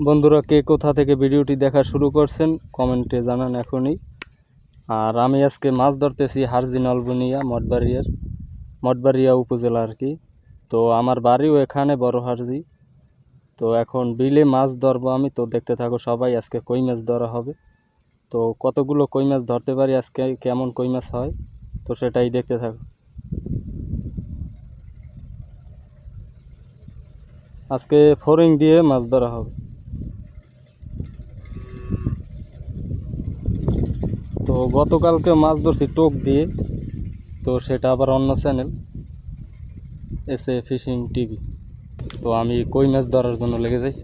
বন্ধুরা, কে কোথা থেকে ভিডিওটি দেখা শুরু করছেন কমেন্টে জানান এখনই। আর আমি আজকে মাছ ধরতেছি হারজি নলবুনিয়া মঠবাড়িয়া উপজেলা আর কি। তো আমার বাড়িও এখানে বড় হারজি। তো এখন বিলে মাছ ধরবো আমি, তো দেখতে থাকো সবাই। আজকে কই মাছ ধরা হবে, তো কতগুলো কই মাছ ধরতে পারি আজকে, কেমন কই মাছ হয় তো সেটাই দেখতে থাকো। আজকে ফোরিং দিয়ে মাছ ধরা হবে। তো গতকালকে মাছ ধরছি টোপ দিয়ে, তো সেটা আবার অন্য চ্যানেল এসে ফিশিং টিভি। তো আমি কই মাছ ধরার জন্য লেগে যাই,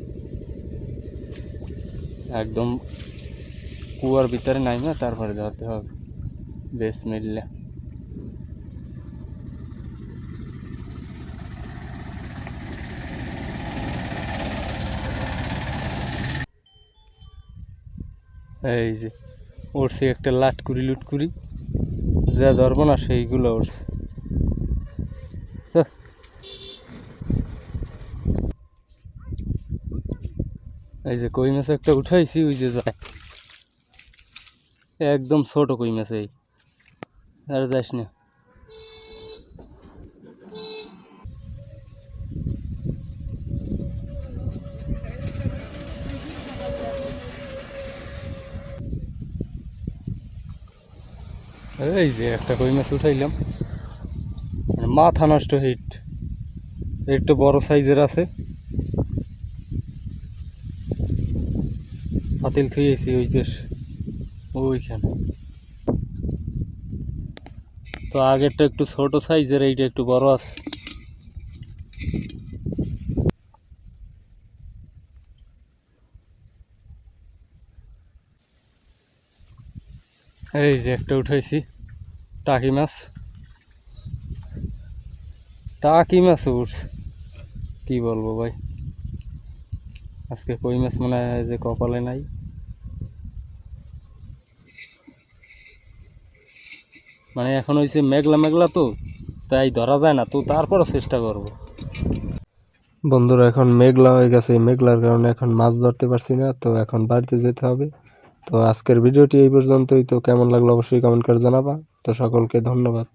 একদম কুয়ার ভিতরে নাইমে তারপরে ধরতে হবে। বিসমিল্লাহ। এই যে উঠছি একটা লুটকুরি যা ধরবো না সেইগুলো উঠছে। এই যে কই মাছ একটা উঠাইছি, ওই যে যায় একদম ছোট কই মাছ, এই আর যাস না। এই যে একটা কই মাছ উঠাইলাম, মানে মাথা নষ্ট হিট, একটু বড় সাইজের আছে। পাতিল থুয়েছি ওই বেশ ওইখানে। তো আগেরটা একটু ছোট সাইজের, এইটা একটু বড় আছে। এই যে একটা উঠাইছি টাকি মাছ উঠছে। কি বলবো ভাই, আজকে কই মাছ মনে হয় যে কপালে নাই। মানে এখন হয়েছে মেঘলা মেঘলা, তো তাই ধরা যায় না, তো তারপরও চেষ্টা করব। বন্ধুরা, এখন মেঘলা হয়ে গেছে, মেঘলার কারণে এখন মাছ ধরতে পারছি না, তো এখন বাড়িতে যেতে হবে। তো আজকের ভিডিওটি এই পর্যন্তই। তো কেমন লাগলো অবশ্যই কমেন্ট করে জানাবা। তো সকলকে ধন্যবাদ।